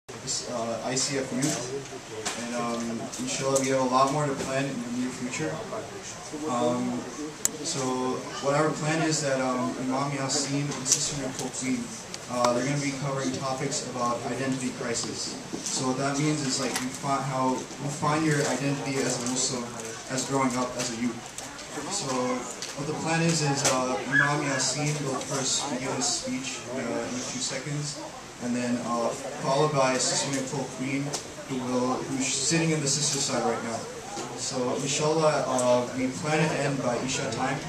ICF Youth, and inshallah we have a lot more to plan in the near future. So what our plan is that Imam Yaseen and Sister Nicole Queen, they're going to be covering topics about identity crisis. So what that means is like you find your identity as a Muslim as growing up as a youth. So what the plan is Imam Yaseen will first begin his speech in a few seconds, and then followed by Sister Nicole Queen, who's sitting in the sister side right now. So inshallah, we plan to end by Isha time,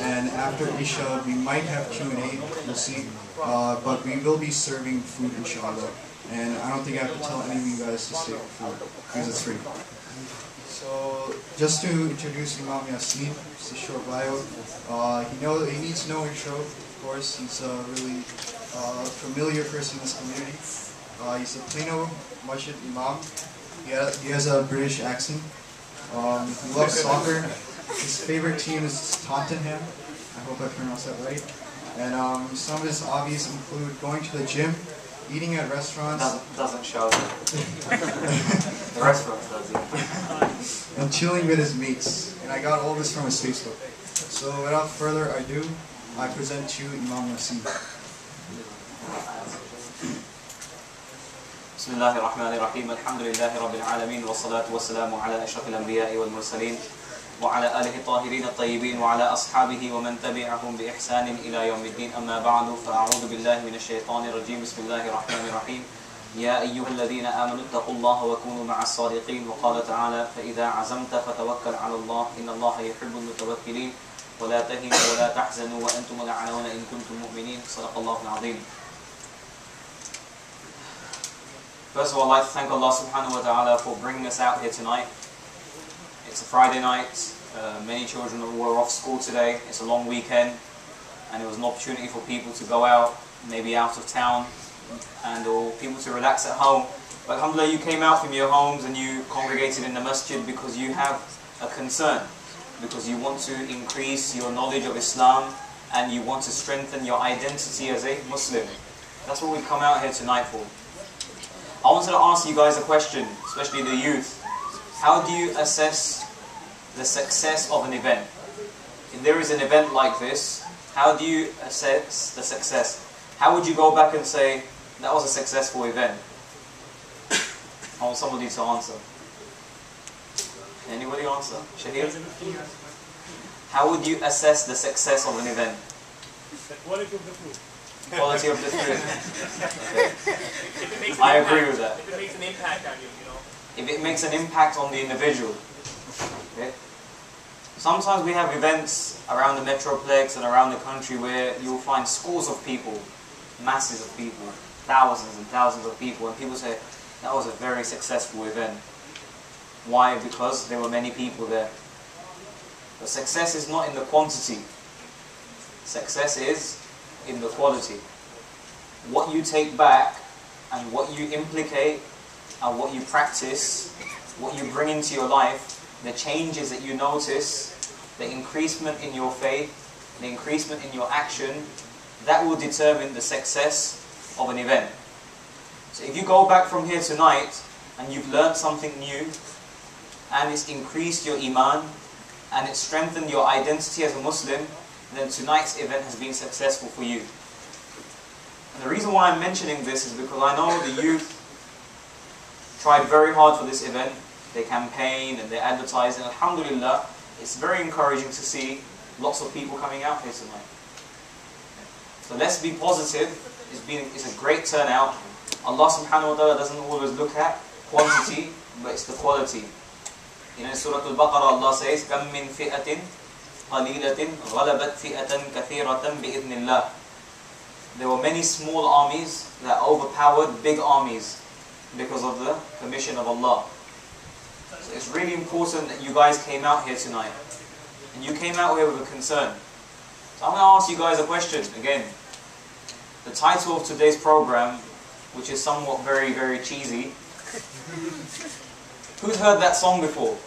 and after Isha we might have Q&A, we'll see, but we will be serving food inshallah, and I don't think I have to tell any of you guys to stay for food, because it's free. So just to introduce Imam Yaseen, just a short bio. He needs no intro, of course. He's a really familiar person in this community. He's a Frisco Masjid Imam. He has a British accent. He loves soccer. His favorite team is Tottenham. I hope I pronounced that right. And some of his hobbies include going to the gym, eating at restaurants. Doesn't show that. The restaurant does it. And chilling with his mates. And I got all this from his Facebook. So without further ado, I present to you Imam Yaseen. بسم الله الرحمن الرحيم الحمد لله رب العالمين والصلاة والسلام على أشرف الأنبياء والمرسلين وعلى آله الطاهرين الطيبين وعلى أصحابه ومن تبعهم بإحسان إلى يوم الدين أما بعد فأعوذ بالله من الشيطان الرجيم بسم الله الرحمن الرحيم يا أيها الذين آمنوا اتقوا الله وكونوا مع الصادقين وقال تعالى فإذا عزمت فتوكل على الله إن الله يحب المتوكلين ولا تهنوا ولا تحزنوا وأنتم الأعلون إن كنتم مؤمنين صدق الله العظيم. First of all, I'd like to thank Allah subhanahu wa ta'ala for bringing us out here tonight. It's a Friday night, many children were off school today, it's a long weekend, and it was an opportunity for people to go out, maybe out of town, or people to relax at home. But alhamdulillah, you came out from your homes and you congregated in the masjid because you have a concern, because you want to increase your knowledge of Islam and you want to strengthen your identity as a Muslim. That's what we come out here tonight for. I wanted to ask you guys a question, especially the youth. How do you assess the success of an event? If there is an event like this, how do you assess the success? How would you go back and say, that was a successful event? I want somebody to answer. Anybody answer? Shahir? How would you assess the success of an event? The quality of the food. Quality of the food. I agree with that. If it makes an impact on you, If it makes an impact on the individual. Okay? Sometimes we have events around the Metroplex and around the country where you'll find schools of people, masses of people, thousands and thousands of people, and people say, that was a very successful event. Why? Because there were many people there. But success is not in the quantity. Success is in the quality. What you take back and what you implicate and what you practice, what you bring into your life, the changes that you notice, the increasement in your faith, the increasement in your action, that will determine the success of an event. So if you go back from here tonight and you've learned something new and it's increased your iman and it's strengthened your identity as a Muslim, then tonight's event has been successful for you. And the reason why I'm mentioning this is because I know the youth tried very hard for this event. They campaign and they advertise, and alhamdulillah, it's very encouraging to see lots of people coming out here tonight. So let's be positive. It's a great turnout. Allah subhanahu wa ta'ala doesn't always look at quantity, but it's the quality. In Surah Al-Baqarah, Allah says, كَم مِّن فِئَةٍ قَلِيلَةٍ غَلَبَتْ فِئَةً كَثِيرَةً بِإِذْنِ اللَّهِ. There were many small armies that overpowered big armies because of the permission of Allah. So it's really important that you guys came out here tonight. And you came out here with a concern. So I'm going to ask you guys a question again. The title of today's program, which is somewhat very, very cheesy. Who's heard that song before?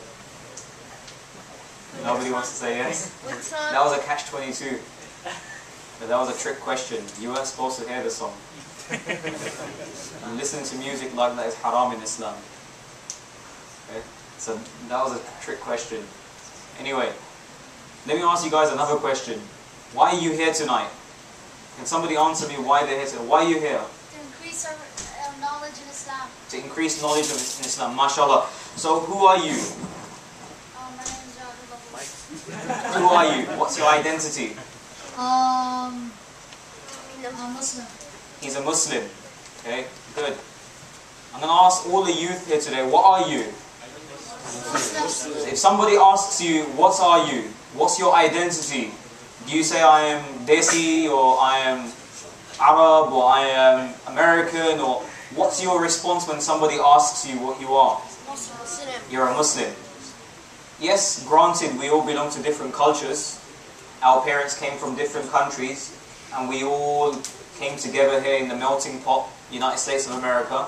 Nobody wants to say yes? What song? That was a catch-22. But that was a trick question. You weren't supposed to hear the song. And listening to music like that is haram in Islam. Okay? So that was a trick question. Anyway, let me ask you guys another question. Why are you here tonight? Can somebody answer me why they're here tonight? Why are you here? To increase our knowledge in Islam. To increase knowledge of in Islam. MashaAllah. So who are you? My name is Who are you? What's your identity? I'm Muslim. He's a Muslim. Okay, good. I'm going to ask all the youth here today, what are you? If somebody asks you, what are you? What's your identity? Do you say I am Desi, or I am Arab, or I am American, or what's your response when somebody asks you what you are? Muslim. You're a Muslim. Yes, granted, we all belong to different cultures. Our parents came from different countries, and we all came together here in the melting pot, United States of America.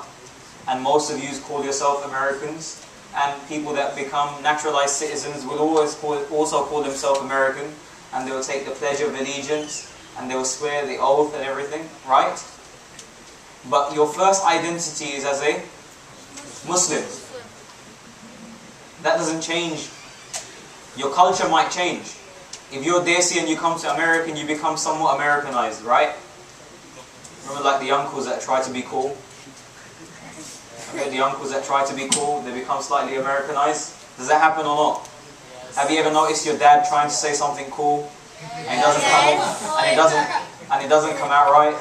And most of you call yourself Americans, and people that become naturalized citizens will also call themselves American, and they will take the pledge of allegiance, and they will swear the oath and everything, right? But your first identity is as a Muslim. That doesn't change. Your culture might change. If you're Desi and you come to America, you become somewhat Americanized, right? Remember like the uncles that try to be cool? Okay, the uncles that try to be cool, they become slightly Americanized. Does that happen or not? Have you ever noticed your dad trying to say something cool and it doesn't come up, and it doesn't come out right?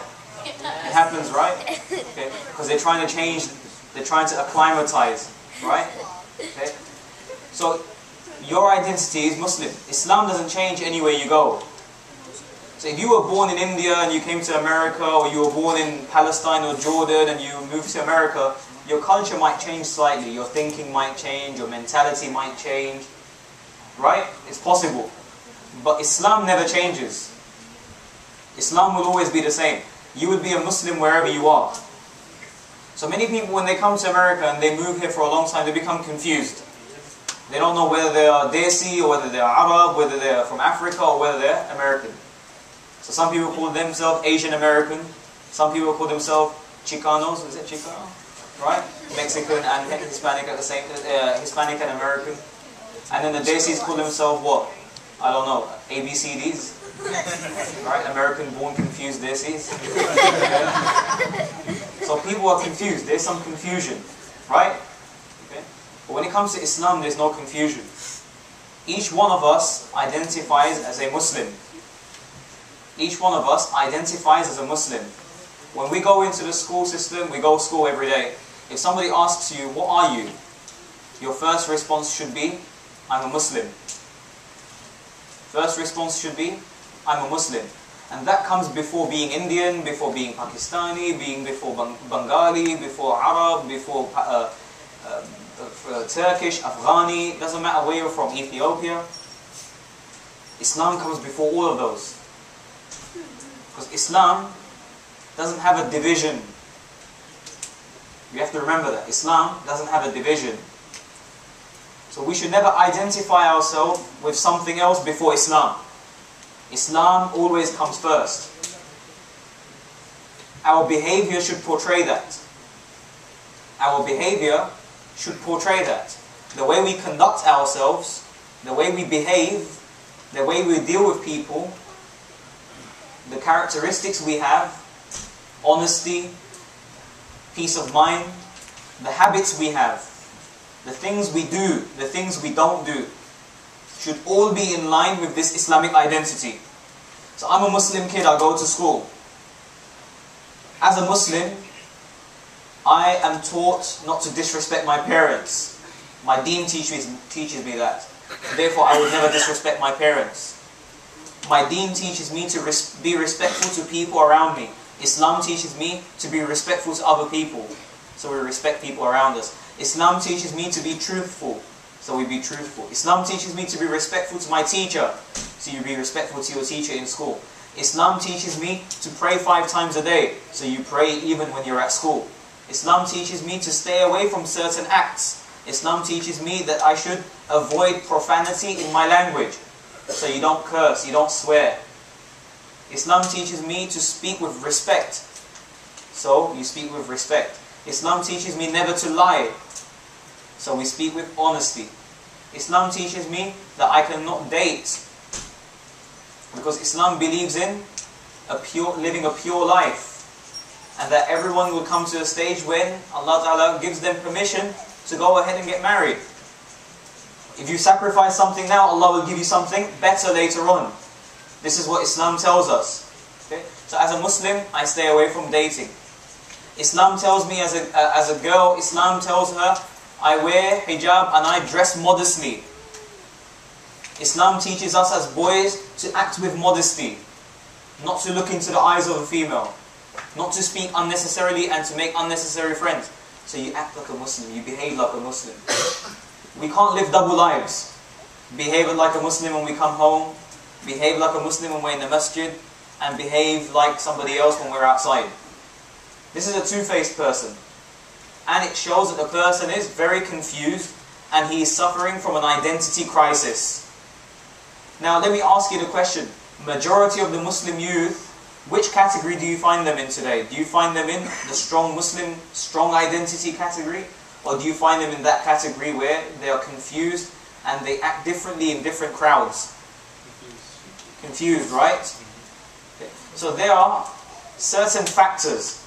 It happens, right? Okay, because they're trying to change, they're trying to acclimatize, right? Okay. So your identity is Muslim. Islam doesn't change anywhere you go. So if you were born in India and you came to America, or you were born in Palestine or Jordan and you moved to America, your culture might change slightly, your thinking might change, your mentality might change, right? It's possible. But Islam never changes. Islam will always be the same. You will be a Muslim wherever you are. So many people, when they come to America and they move here for a long time, they become confused. They don't know whether they are Desi, or whether they are Arab, whether they are from Africa, or whether they are American. So some people call themselves Asian American. Some people call themselves Chicanos. Is it Chicano? Right? Mexican and Hispanic at the same, Hispanic and American. And then the Desis call themselves what? I don't know. ABCDs. Right? American born confused Desis. So people are confused. There's some confusion. Right? Okay. But when it comes to Islam, there's no confusion. Each one of us identifies as a Muslim. Each one of us identifies as a Muslim. When we go into the school system, we go to school every day. If somebody asks you, what are you? Your first response should be, I'm a Muslim. First response should be, I'm a Muslim. And that comes before being Indian, before being Pakistani, before Bengali, before Arab, before Turkish, Afghani. Doesn't matter where you're from, Ethiopia. Islam comes before all of those. Because Islam doesn't have a division. You have to remember that. Islam doesn't have a division. So we should never identify ourselves with something else before Islam. Islam always comes first. Our behavior should portray that. Our behavior should portray that. The way we conduct ourselves, the way we behave, the way we deal with people, the characteristics we have, honesty, peace of mind, the habits we have, the things we do, the things we don't do, should all be in line with this Islamic identity. So I'm a Muslim kid, I go to school. As a Muslim, I am taught not to disrespect my parents. My deen teaches me that. Therefore, I would never disrespect my parents. My deen teaches me to be respectful to people around me. Islam teaches me to be respectful to other people. So we respect people around us. Islam teaches me to be truthful. So we be truthful. Islam teaches me to be respectful to my teacher. So you be respectful to your teacher in school. Islam teaches me to pray 5 times a day. So you pray even when you're at school. Islam teaches me to stay away from certain acts. Islam teaches me that I should avoid profanity in my language. So you don't curse, you don't swear. Islam teaches me to speak with respect. So you speak with respect. Islam teaches me never to lie. So we speak with honesty. Islam teaches me that I cannot date. Because Islam believes in living a pure life. And that everyone will come to a stage when Allah Ta'ala gives them permission to go ahead and get married. If you sacrifice something now, Allah will give you something better later on. This is what Islam tells us. Okay? So as a Muslim, I stay away from dating. Islam tells me as a girl, Islam tells her, I wear hijab and I dress modestly. Islam teaches us as boys to act with modesty. Not to look into the eyes of a female. Not to speak unnecessarily and to make unnecessary friends. So you act like a Muslim, you behave like a Muslim. We can't live double lives. Behave like a Muslim when we come home, behave like a Muslim when we're in the masjid, and behave like somebody else when we're outside. This is a two-faced person. And it shows that the person is very confused and he is suffering from an identity crisis. Now let me ask you the question. Majority of the Muslim youth, which category do you find them in today? Do you find them in the strong Muslim, strong identity category? Or do you find them in that category where they are confused and they act differently in different crowds? Confused, right? Okay. So there are certain factors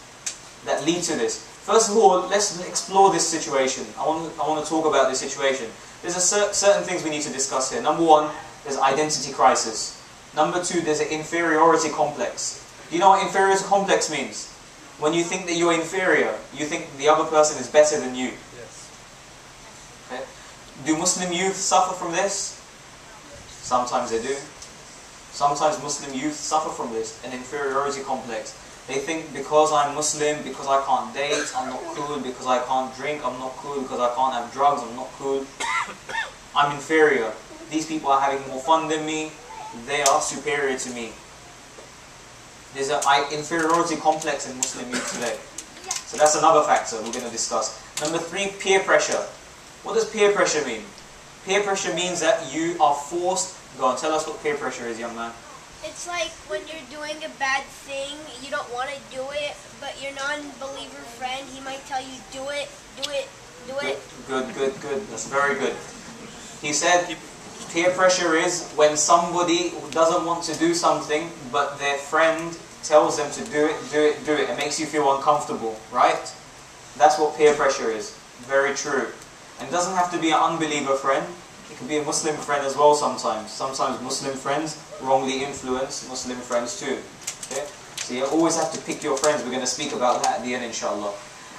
that lead to this. First of all, let's explore this situation. I want to talk about this situation. There's certain things we need to discuss here. Number one, there's identity crisis. Number two, there's an inferiority complex. Do you know what inferiority complex means? When you think that you're inferior, you think the other person is better than you. Yes. Okay? Do Muslim youth suffer from this? Sometimes they do. Sometimes Muslim youth suffer from this, an inferiority complex. They think because I'm Muslim, because I can't date, I'm not cool. Because I can't drink, I'm not cool. Because I can't have drugs, I'm not cool. I'm inferior. These people are having more fun than me. They are superior to me. There's an inferiority complex in Muslim youth today. So that's another factor we're going to discuss. Number three, peer pressure. What does peer pressure mean? Peer pressure means that you are forced. Go on, tell us what peer pressure is, young man. It's like when you're doing a bad thing, you don't want to do it, but your non-believer friend, he might tell you, do it, do it, do it. Good. That's very good. He said peer pressure is when somebody doesn't want to do something, but their friend tells them to do it. It makes you feel uncomfortable, right? That's what peer pressure is. Very true. And it doesn't have to be an unbeliever friend. It can be a Muslim friend as well sometimes. Sometimes Muslim friends wrongly influence Muslim friends too. Okay? So you always have to pick your friends. We're going to speak about that at the end, inshallah.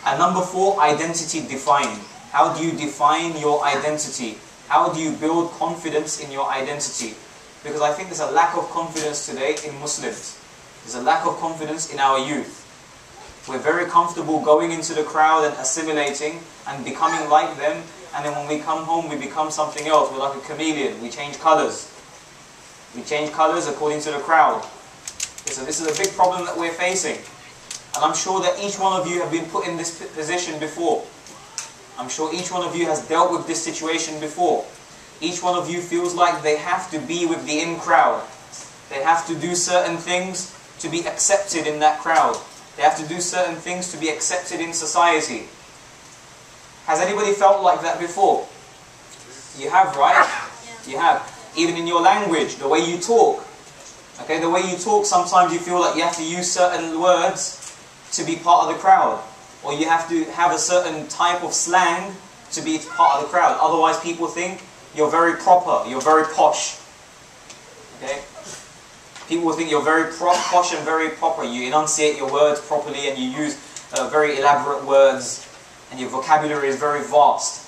And number four, identity defined. How do you define your identity? How do you build confidence in your identity? Because I think there's a lack of confidence today in Muslims. There's a lack of confidence in our youth. We're very comfortable going into the crowd and assimilating and becoming like them. And then when we come home, we become something else. We're like a chameleon. We change colors. We change colors according to the crowd. Okay, so this is a big problem that we're facing. And I'm sure that each one of you have been put in this position before. I'm sure each one of you has dealt with this situation before. Each one of you feels like they have to be with the in crowd. They have to do certain things to be accepted in that crowd. They have to do certain things to be accepted in society. Has anybody felt like that before? You have, right? Yeah. You have. Even in your language, the way you talk. Okay, the way you talk, sometimes you feel like you have to use certain words to be part of the crowd. Or you have to have a certain type of slang to be part of the crowd. Otherwise people think you're very proper, you're very posh. Okay? People will think you're very posh and very proper. You enunciate your words properly and you use very elaborate words. And your vocabulary is very vast.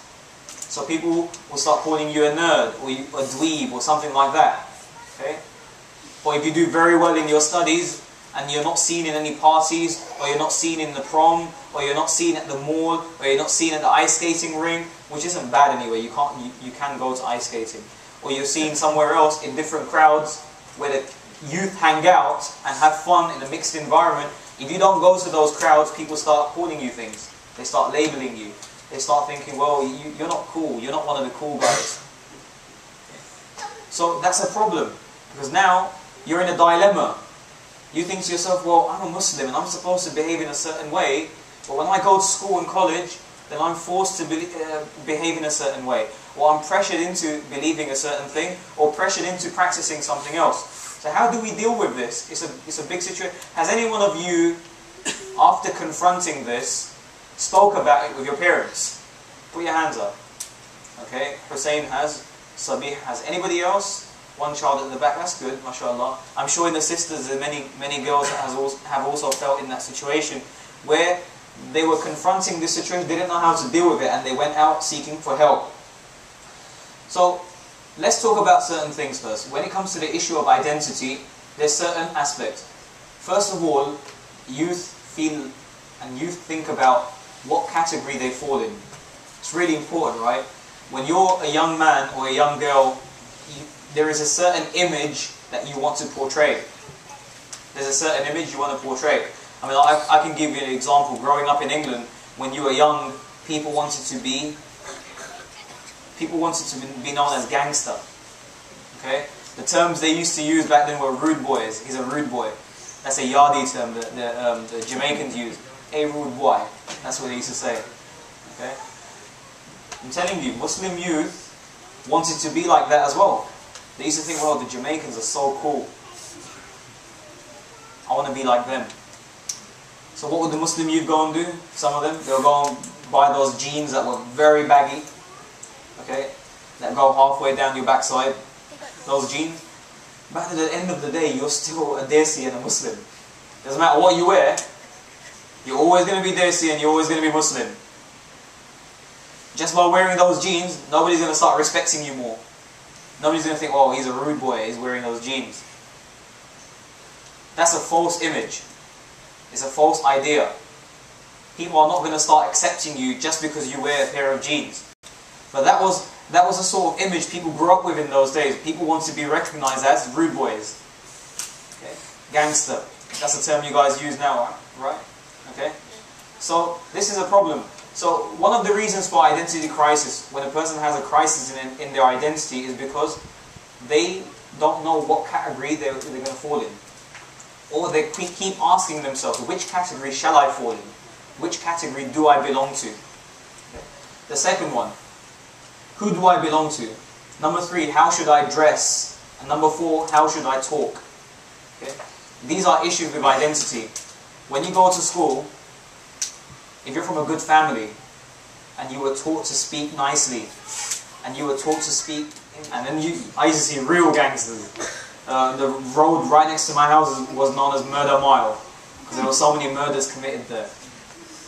So people will start calling you a nerd or a dweeb or something like that. Okay? Or if you do very well in your studies and you're not seen in any parties, or you're not seen in the prom, or you're not seen at the mall, or you're not seen at the ice skating ring, which isn't bad anyway, you can go to ice skating. Or you're seen somewhere else in different crowds where the youth hang out and have fun in a mixed environment. If you don't go to those crowds, people start calling you things. They start labeling you. They start thinking, well, you're not cool. You're not one of the cool guys. So that's a problem. Because now you're in a dilemma. You think to yourself, well, I'm a Muslim and I'm supposed to behave in a certain way, but when I go to school and college, then I'm forced to behave in a certain way. Or I'm pressured into believing a certain thing, or pressured into practicing something else. So how do we deal with this? It's a big situation. Has any one of you, after confronting this, spoke about it with your parents? Put your hands up. Okay, Hussein has, Sabih has. Anybody else? One child at the back, that's good, mashallah. I'm sure in the sisters there are many girls that have also felt in that situation where they were confronting this situation, they didn't know how to deal with it, and they went out seeking for help. So, let's talk about certain things first. When it comes to the issue of identity, there's certain aspects. First of all, youth feel and youth think about what category they fall in. It's really important, right? When you're a young man or a young girl, there is a certain image that you want to portray. There's a certain image you want to portray. I mean, I can give you an example. Growing up in England, when you were young, people wanted to be known as gangster. Okay? The terms they used to use back then were rude boys. He's a rude boy. That's a Yardie term that the Jamaicans use. A rude boy. That's what they used to say. Okay? I'm telling you, Muslim youth wanted to be like that as well. They used to think, well, the Jamaicans are so cool. I want to be like them. So what would the Muslim youth go and do? Some of them, they'll go and buy those jeans that were very baggy. Okay? That go halfway down your backside. Those jeans. But at the end of the day, you're still a Desi and a Muslim. Doesn't matter what you wear, you're always going to be Desi and you're always going to be Muslim. Just by wearing those jeans, nobody's going to start respecting you more. Nobody's going to think, oh, he's a rude boy, he's wearing those jeans. That's a false image. It's a false idea. People are not going to start accepting you just because you wear a pair of jeans. But that was a sort of image people grew up with in those days. People want to be recognized as rude boys. Okay? Gangster. That's a term you guys use now, right? Okay? So, this is a problem. So, one of the reasons for identity crisis, when a person has a crisis in their identity, is because they don't know what category they're going to fall in. Or they keep asking themselves, which category shall I fall in? Which category do I belong to? Okay. The second one, who do I belong to? Number 3, how should I dress? And number 4, how should I talk? Okay. These are issues with identity. When you go to school, if you're from a good family, and you were taught to speak nicely, and you were taught to speak, and then I used to see real gangsters. The road right next to my house was known as Murder Mile, because there were so many murders committed there.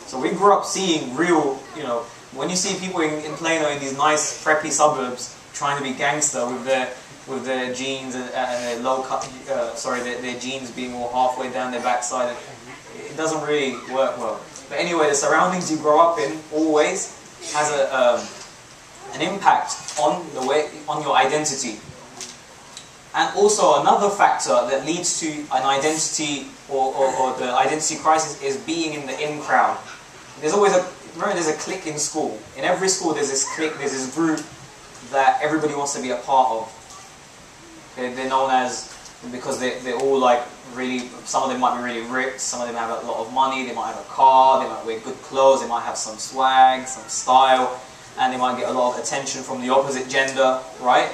So we grew up seeing real, when you see people in Plano in these nice preppy suburbs trying to be gangster with their jeans and their low cut, their jeans being all halfway down their backside, it doesn't really work well. But anyway, the surroundings you grow up in always has an impact on your identity. And also another factor that leads to an identity or the identity crisis is being in the in crowd. There's always there's a clique in school. In every school there's this clique, there's this group that everybody wants to be a part of. Okay, they're known as, because they're all like really, some of them might be really rich, some of them have a lot of money, they might have a car, they might wear good clothes, they might have some swag, some style, and they might get a lot of attention from the opposite gender, right?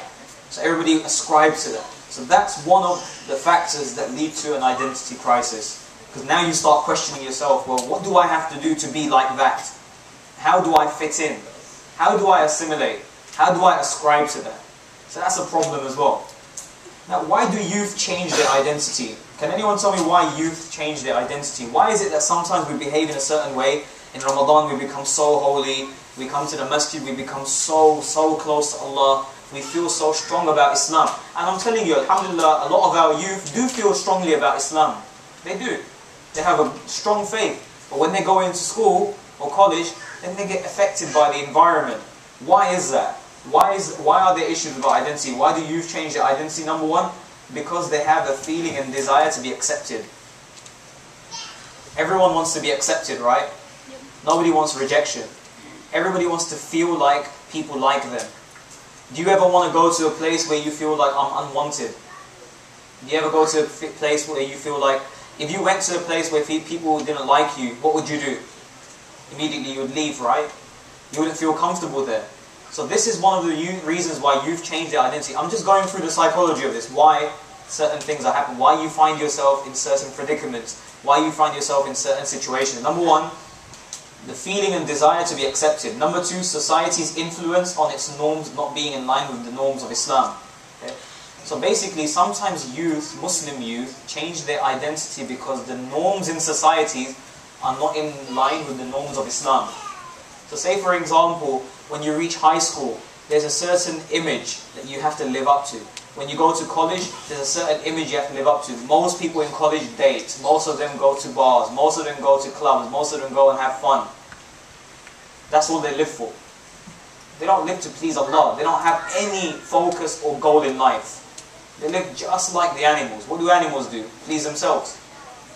So everybody ascribes to that. So that's one of the factors that lead to an identity crisis. Because now you start questioning yourself, well, what do I have to do to be like that? How do I fit in? How do I assimilate? How do I ascribe to that? So that's a problem as well. Now, why do youth change their identity? Can anyone tell me why youth change their identity? Why is it that sometimes we behave in a certain way? In Ramadan we become so holy, we come to the masjid, we become so close to Allah, we feel so strong about Islam. And I'm telling you, alhamdulillah, a lot of our youth do feel strongly about Islam. They do. They have a strong faith. But when they go into school or college, then they get affected by the environment. Why is that? Why are there issues about identity? Why do youth change their identity? Number 1, because they have a feeling and desire to be accepted. Everyone wants to be accepted, right? Yep. Nobody wants rejection. Everybody wants to feel like people like them. Do you ever want to go to a place where you feel like I'm unwanted? Do you ever go to a place where you feel like If you went to a place where people didn't like you, what would you do? Immediately you would leave, right? You wouldn't feel comfortable there. So this is one of the reasons why you've changed your identity. I'm just going through the psychology of this, why certain things are happening, why you find yourself in certain predicaments, why you find yourself in certain situations. Number one, the feeling and desire to be accepted. Number two, society's influence on its norms not being in line with the norms of Islam. Okay? So basically, sometimes youth, Muslim youth, change their identity because the norms in society are not in line with the norms of Islam. So say for example, when you reach high school, there's a certain image that you have to live up to. When you go to college, there's a certain image you have to live up to. Most people in college date. Most of them go to bars. Most of them go to clubs. Most of them go and have fun. That's all they live for. They don't live to please Allah. They don't have any focus or goal in life. They live just like the animals. What do animals do? Please themselves.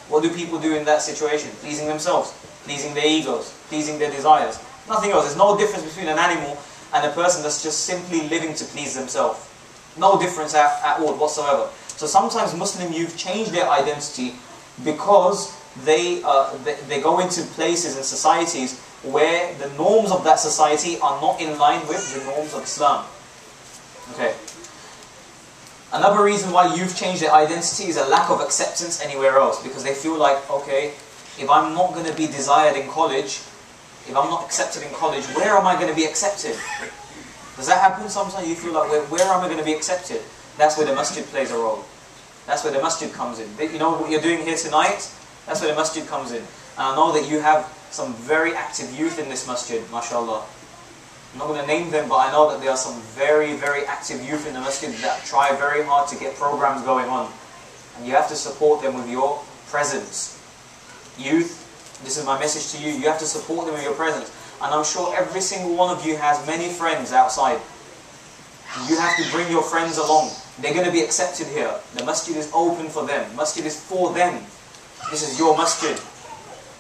What do people do in that situation? Pleasing themselves. Pleasing their egos. Pleasing their desires. Nothing else. There's no difference between an animal and a person that's just simply living to please themselves. No difference at all whatsoever. So sometimes Muslim youth change their identity because they go into places and societies where the norms of that society are not in line with the norms of Islam. Okay. Another reason why youth change their identity is a lack of acceptance anywhere else, because they feel like, okay, if I'm not going to be desired in college, if I'm not accepted in college, where am I going to be accepted? Does that happen sometimes? You feel like, where am I going to be accepted? That's where the masjid plays a role. That's where the masjid comes in. You know what you're doing here tonight? That's where the masjid comes in. And I know that you have some very active youth in this masjid, mashallah. I'm not going to name them, but I know that there are some very, very active youth in the masjid that try very hard to get programs going on. And you have to support them with your presence. Youth, this is my message to you. You have to support them with your presence. And I'm sure every single one of you has many friends outside. You have to bring your friends along. They're going to be accepted here. The masjid is open for them. Masjid is for them. This is your masjid.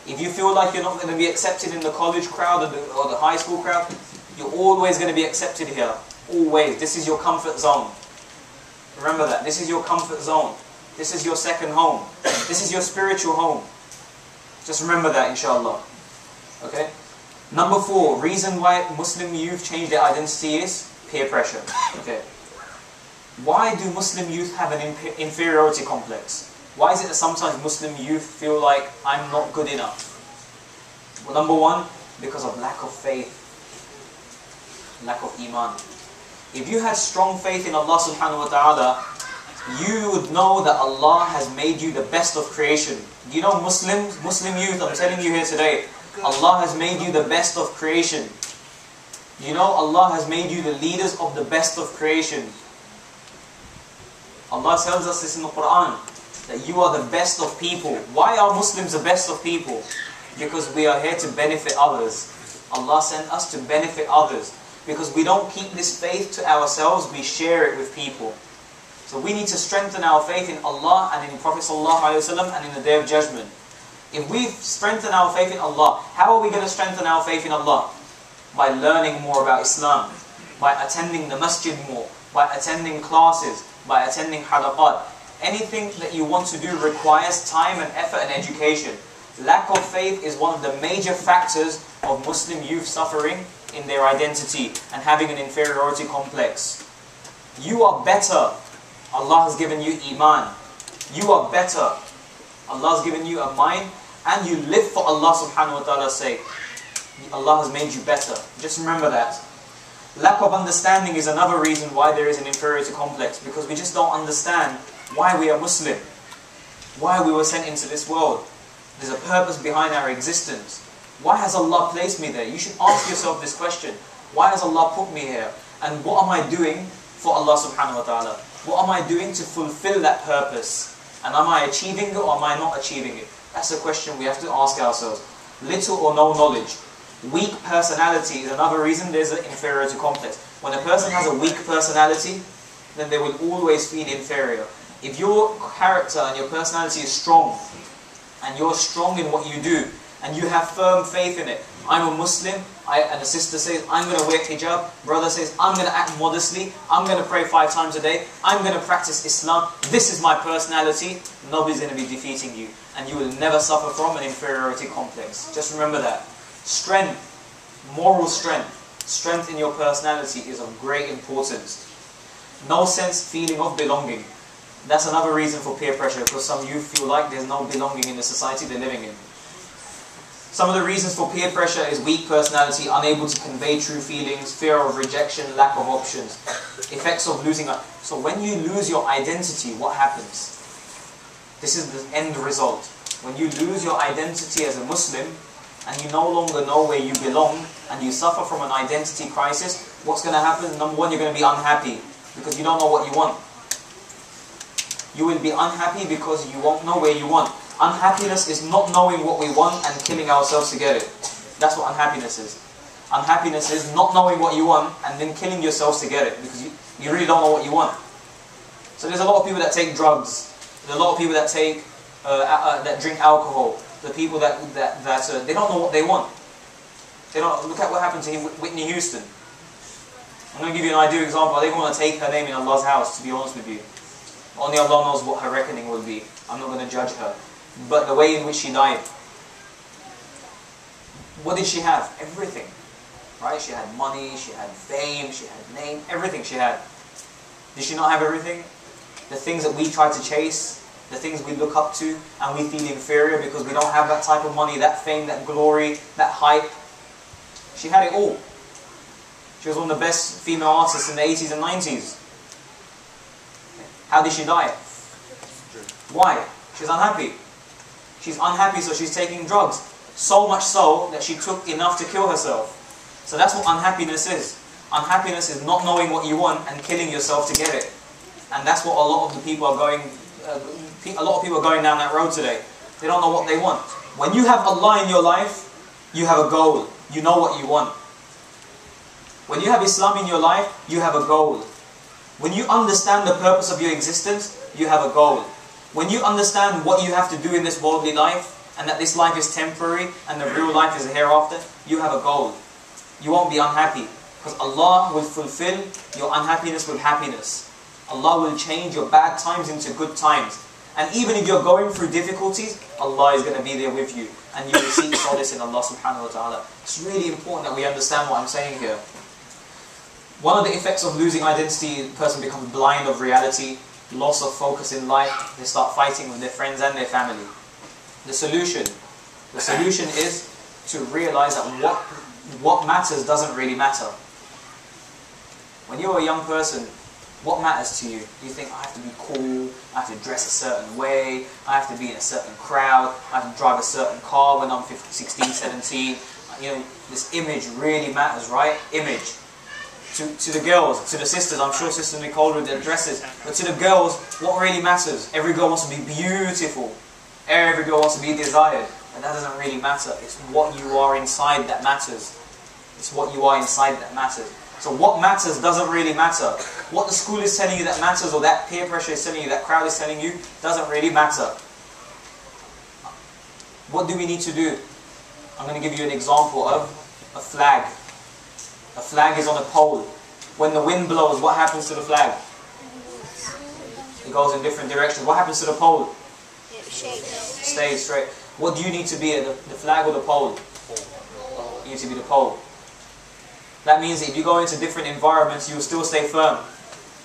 If you feel like you're not going to be accepted in the college crowd or the high school crowd, you're always going to be accepted here. Always. This is your comfort zone. Remember that. This is your comfort zone. This is your second home. This is your spiritual home. Just remember that, inshallah. Okay? Number 4, reason why Muslim youth change their identity is peer pressure. Okay. Why do Muslim youth have an inferiority complex? Why is it that sometimes Muslim youth feel like I'm not good enough? Well, number 1, because of lack of faith. Lack of iman. If you had strong faith in Allah subhanahu wa ta'ala, you would know that Allah has made you the best of creation. Do you know Muslim youth, I'm telling you here today, Allah has made you the best of creation. You know Allah has made you the leaders of the best of creation. Allah tells us this in the Quran, that you are the best of people. Why are Muslims the best of people? Because we are here to benefit others. Allah sent us to benefit others. Because we don't keep this faith to ourselves, we share it with people. So we need to strengthen our faith in Allah and in Prophet ﷺ and in the Day of Judgment. If we strengthen our faith in Allah, how are we going to strengthen our faith in Allah? By learning more about Islam, by attending the masjid more, by attending classes, by attending halaqat. Anything that you want to do requires time and effort and education. Lack of faith is one of the major factors of Muslim youth suffering in their identity and having an inferiority complex. You are better. Allah has given you iman. You are better. Allah has given you a mind and you live for Allah subhanahu wa ta'ala's sake. Allah has made you better. Just remember that. Lack of understanding is another reason why there is an inferiority complex, because we just don't understand why we are Muslim, why we were sent into this world. There's a purpose behind our existence. Why has Allah placed me there? You should ask yourself this question. Why has Allah put me here? And what am I doing for Allah subhanahu wa ta'ala? What am I doing to fulfill that purpose? And am I achieving it or am I not achieving it? That's a question we have to ask ourselves. Little or no knowledge. Weak personality is another reason there's an inferiority complex. When a person has a weak personality, then they will always feel inferior. If your character and your personality is strong, and you're strong in what you do, and you have firm faith in it, I'm a Muslim, and the sister says, I'm going to wear hijab. Brother says, I'm going to act modestly. I'm going to pray 5 times a day. I'm going to practice Islam. This is my personality. Nobody's going to be defeating you. And you will never suffer from an inferiority complex. Just remember that. Strength, moral strength, strength in your personality is of great importance. No feeling of belonging. That's another reason for peer pressure, because some youth feel like there's no belonging in the society they're living in. Some of the reasons for peer pressure is weak personality, unable to convey true feelings, fear of rejection, lack of options. Effects of losing. So when you lose your identity, what happens? This is the end result. When you lose your identity as a Muslim, and you no longer know where you belong, and you suffer from an identity crisis, what's going to happen? Number one, you're going to be unhappy, because you don't know what you want. You will be unhappy because you won't know where you want. Unhappiness is not knowing what we want and killing ourselves to get it. That's what unhappiness is. Unhappiness is not knowing what you want and then killing yourselves to get it, because you really don't know what you want. So there's a lot of people that take drugs. There's a lot of people that take that drink alcohol. The people that they don't know what they want. They don't. Look at what happened to Whitney Houston. I'm going to give you an ideal example. I didn't want to take her name in Allah's house, to be honest with you. Only Allah knows what her reckoning will be. I'm not going to judge her. But the way in which she died. What did she have? Everything. Right? She had money, she had fame, she had name, everything she had. Did she not have everything? The things that we try to chase, the things we look up to, and we feel inferior because we don't have that type of money, that fame, that glory, that hype. She had it all. She was one of the best female artists in the 80s and 90s. How did she die? Why? She's unhappy. She's unhappy, so she's taking drugs. So much so that she took enough to kill herself. So that's what unhappiness is. Unhappiness is not knowing what you want and killing yourself to get it. And that's what a lot of the people are going. A lot of people are going down that road today. They don't know what they want. When you have Allah in your life, you have a goal. You know what you want. When you have Islam in your life, you have a goal. When you understand the purpose of your existence, you have a goal. When you understand what you have to do in this worldly life, and that this life is temporary, and the real life is hereafter, you have a goal. You won't be unhappy. Because Allah will fulfill your unhappiness with happiness. Allah will change your bad times into good times. And even if you're going through difficulties, Allah is going to be there with you. And you will seek solace in Allah subhanahu wa ta'ala. It's really important that we understand what I'm saying here. One of the effects of losing identity, the person becomes blind of reality, loss of focus in life, they start fighting with their friends and their family. The solution is to realize that what matters doesn't really matter. When you're a young person, what matters to you? You think, I have to be cool, I have to dress a certain way, I have to be in a certain crowd, I have to drive a certain car when I'm 15, 16, 17. You know, this image really matters, right? Image. To the girls, to the sisters, I'm sure Sister Nicole with their dresses, but to the girls, what really matters? Every girl wants to be beautiful. Every girl wants to be desired. And that doesn't really matter. It's what you are inside that matters. It's what you are inside that matters. So what matters doesn't really matter. What the school is telling you that matters, or that peer pressure is telling you, that crowd is telling you, doesn't really matter. What do we need to do? I'm going to give you an example of a flag. A flag is on a pole. When the wind blows, what happens to the flag? It goes in different directions. What happens to the pole? It shakes. Stays straight. What do you need to be, the flag or the pole? You need to be the pole. That means that if you go into different environments, you will still stay firm.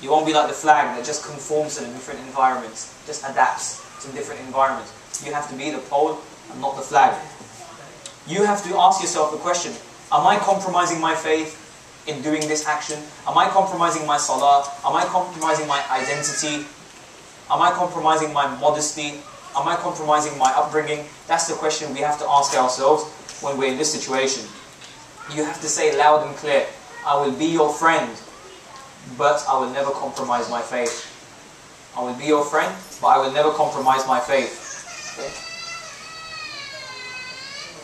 You won't be like the flag that just conforms to the different environments, just adapts to different environments. You have to be the pole and not the flag. You have to ask yourself the question, am I compromising my faith in doing this action? Am I compromising my salah? Am I compromising my identity? Am I compromising my modesty? Am I compromising my upbringing? That's the question we have to ask ourselves when we're in this situation. You have to say loud and clear, I will be your friend, but I will never compromise my faith. I will be your friend, but I will never compromise my faith. Okay?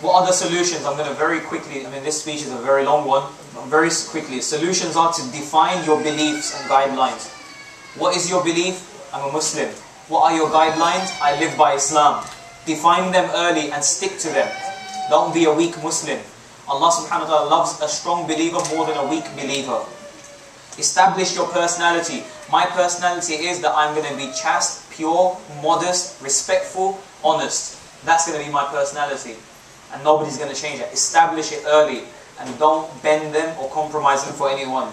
What are the solutions? I'm going to very quickly, this speech is a very long one, very quickly. Solutions are to define your beliefs and guidelines. What is your belief? I'm a Muslim. What are your guidelines? I live by Islam. Define them early and stick to them. Don't be a weak Muslim. Allah subhanahu wa ta'ala loves a strong believer more than a weak believer. Establish your personality. My personality is that I'm going to be chaste, pure, modest, respectful, honest. That's going to be my personality. And nobody's going to change it. Establish it early. And don't bend them or compromise them for anyone.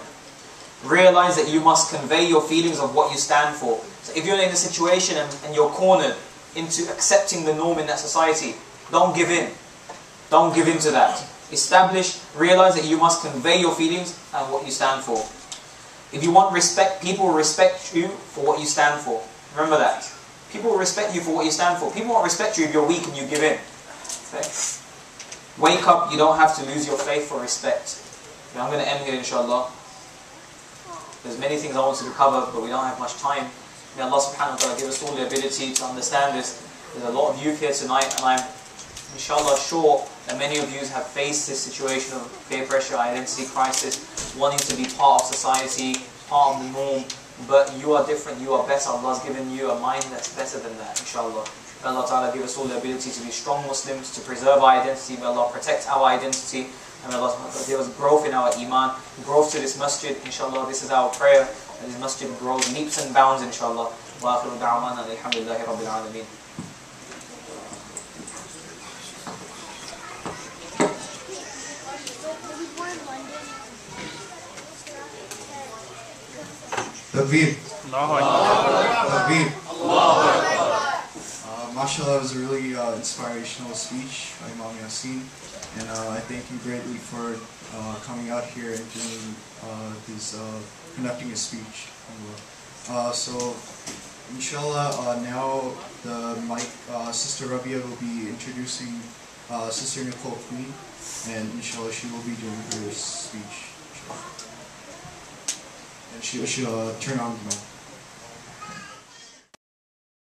Realize that you must convey your feelings of what you stand for. So if you're in a situation and you're cornered into accepting the norm in that society, don't give in. Don't give in to that. Realize that you must convey your feelings and what you stand for. If you want respect, people will respect you for what you stand for. Remember that. People will respect you for what you stand for. People won't respect you if you're weak and you give in. Okay? Wake up, you don't have to lose your faith for respect. Now I'm going to end here inshallah. There's many things I wanted to cover, but we don't have much time. May Allah subhanahu wa ta'ala give us all the ability to understand this. There's a lot of youth here tonight, and I'm inshallah sure that many of you have faced this situation of peer pressure, identity crisis, wanting to be part of society, part of the norm, but you are different, you are better. Allah's given you a mind that's better than that, inshallah. May Allah ta'ala give us all the ability to be strong Muslims, to preserve our identity. May Allah protect our identity. And may Allah give us growth in our iman, growth to this masjid, inshallah. This is our prayer, and this masjid grows leaps and bounds, inshallah. Wa akhiru da'wana alhamdulillahi rabbil alameen. Takbir. Takbir. MashaAllah, it was a really inspirational speech by Imam Yaseen, and I thank you greatly for coming out here and doing conducting a speech. So, inshallah, now the mic, Sister Rabia will be introducing Sister Nicole Queen, and inshallah she will be doing her speech. And she'll turn on the mic.